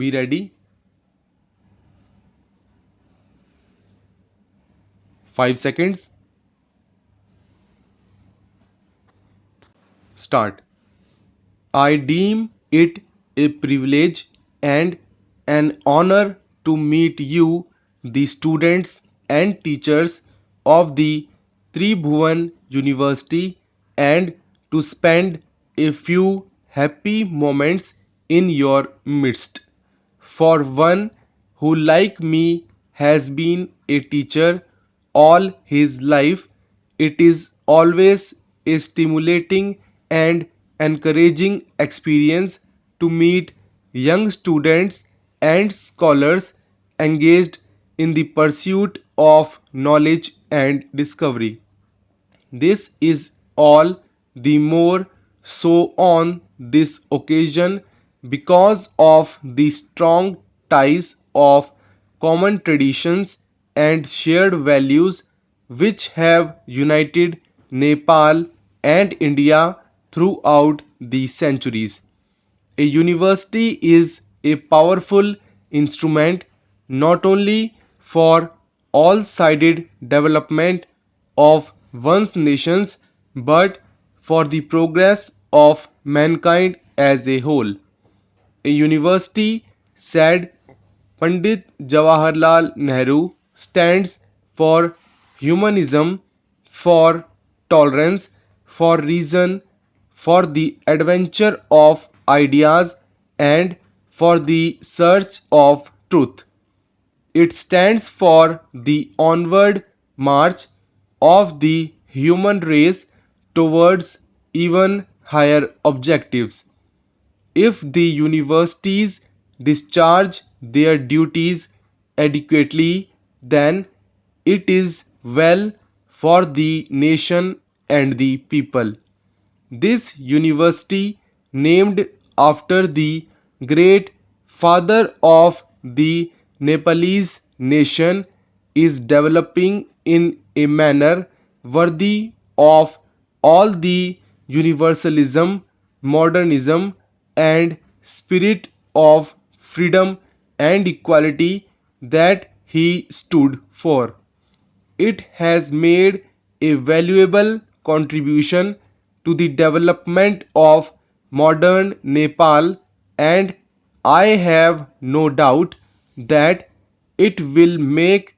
Be ready. 5 seconds. Start. I deem it a privilege and an honor to meet you, the students and teachers of the Tribhuvan University, and to spend a few happy moments in your midst. For one who, like me, has been a teacher all his life, it is always a stimulating and encouraging experience to meet young students and scholars engaged in the pursuit of knowledge and discovery. This is all the more so on this occasion because of the strong ties of common traditions and shared values which have united Nepal and India throughout the centuries. A university is a powerful instrument not only for all-sided development of one's nations but for the progress of mankind as a whole. A university, said Pandit Jawaharlal Nehru, stands for humanism, for tolerance, for reason, for the adventure of ideas, and for the search of truth. It stands for the onward march of the human race towards even higher objectives. If the universities discharge their duties adequately, then it is well for the nation and the people. This university, named after the great father of the Nepalese nation, is developing in a manner worthy of all the universalism, modernism, and spirit of freedom and equality that he stood for. It has made a valuable contribution to the development of modern Nepal, and I have no doubt that it will make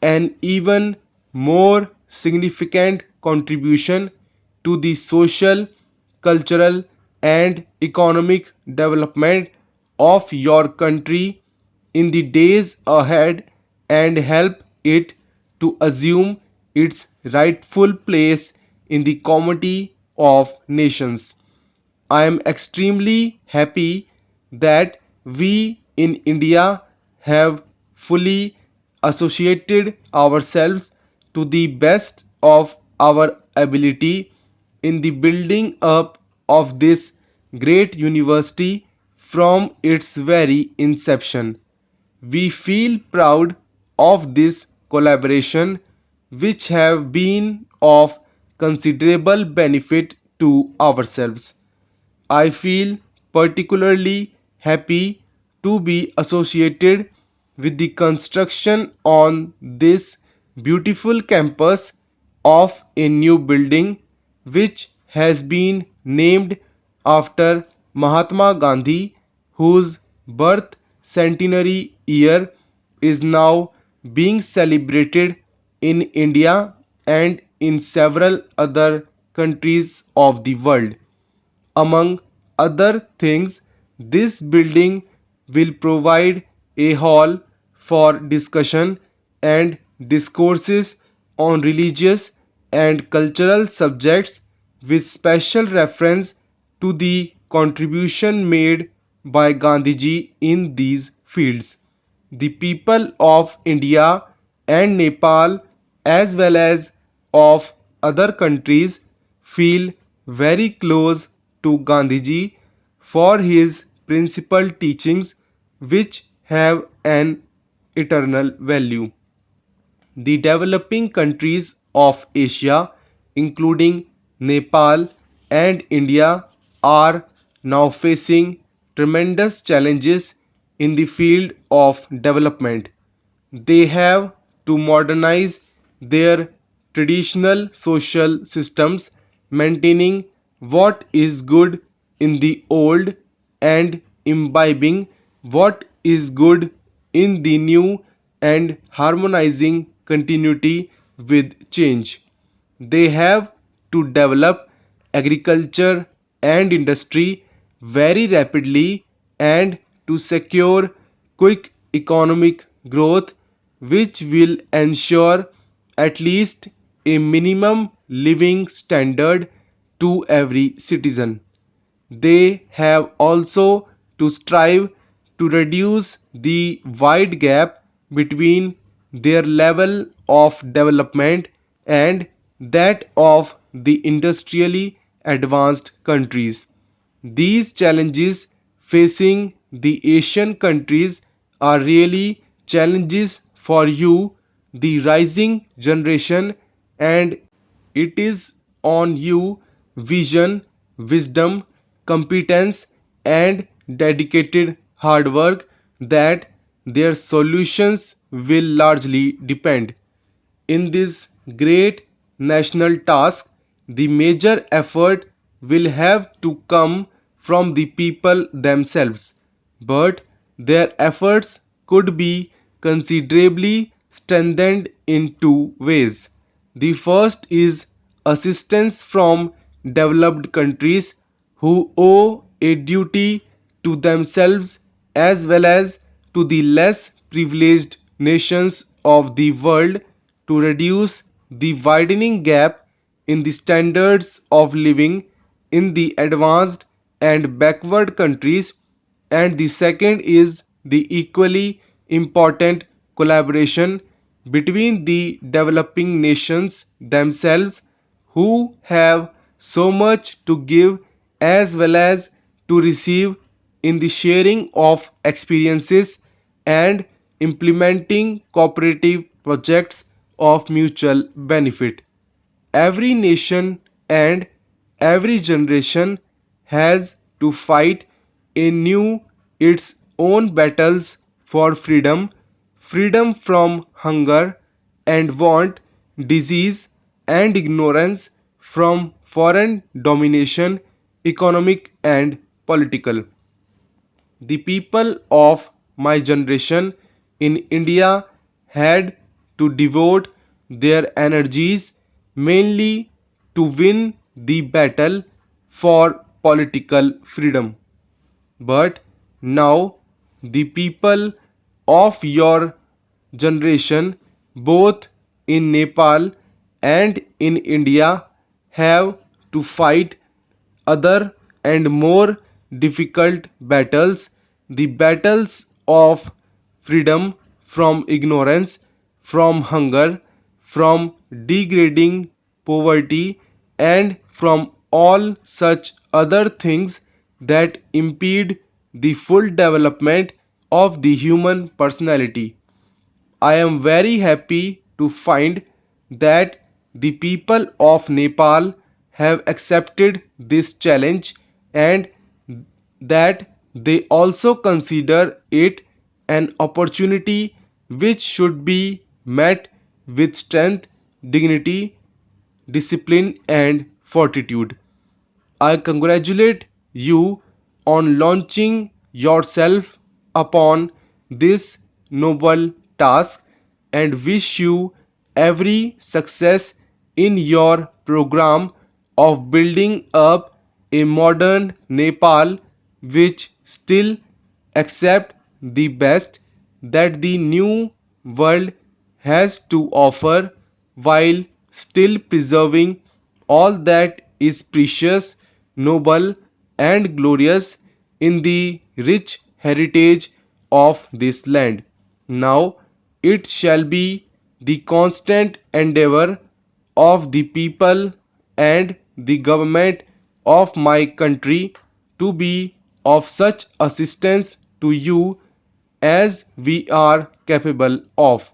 an even more significant contribution to the social, cultural, and economic development of your country in the days ahead and help it to assume its rightful place in the comity of nations. I am extremely happy that we in India have fully associated ourselves to the best of our ability in the building up of this great university from its very inception. We feel proud of this collaboration which have been of considerable benefit to ourselves. I feel particularly happy to be associated with the construction on this beautiful campus of a new building which has been named after Mahatma Gandhi, whose birth centenary year is now being celebrated in India and in several other countries of the world. Among other things, this building will provide a hall for discussion and discourses on religious and cultural subjects with special reference to the contribution made by Gandhiji in these fields. The people of India and Nepal, as well as of other countries, feel very close to Gandhiji for his principal teachings which have an eternal value. The developing countries of Asia, including Nepal and India, are now facing tremendous challenges in the field of development. They have to modernize their traditional social systems, maintaining what is good in the old and imbibing what is good in the new and harmonizing continuity with change. They have to develop agriculture and industry very rapidly and to secure quick economic growth which will ensure at least a minimum living standard to every citizen. They have also to strive to reduce the wide gap between their level of development and that of the industrially advanced countries. These challenges facing the Asian countries are really challenges for you, the rising generation, and it is on you vision, wisdom, competence, and dedicated hard work that their solutions will largely depend. In this great national task, the major effort will have to come from the people themselves, but their efforts could be considerably strengthened in two ways. The first is assistance from developed countries who owe a duty to themselves as well as to the less privileged nations of the world to reduce the widening gap in the standards of living in the advanced and backward countries, and the second is the equally important collaboration between the developing nations themselves who have so much to give as well as to receive in the sharing of experiences and implementing cooperative projects of mutual benefit. Every nation and every generation has to fight anew its own battles for freedom, freedom from hunger and want, disease and ignorance, from foreign domination, economic and political. The people of my generation in India had to devote their energies mainly to win the battle for political freedom. But now the people of your generation, both in Nepal and in India, have to fight other and more difficult battles, the battles of freedom from ignorance, from hunger, from degrading poverty, and from all such other things that impede the full development of the human personality. I am very happy to find that the people of Nepal have accepted this challenge and that they also consider it an opportunity which should be met with strength, dignity, discipline, and fortitude. I congratulate you on launching yourself upon this noble task and wish you every success in your program of building up a modern Nepal which still accept the best that the new world has to offer while still preserving all that is precious, noble, and glorious in the rich heritage of this land. Now it shall be the constant endeavor of the people and the government of my country to be of such assistance to you as we are capable of.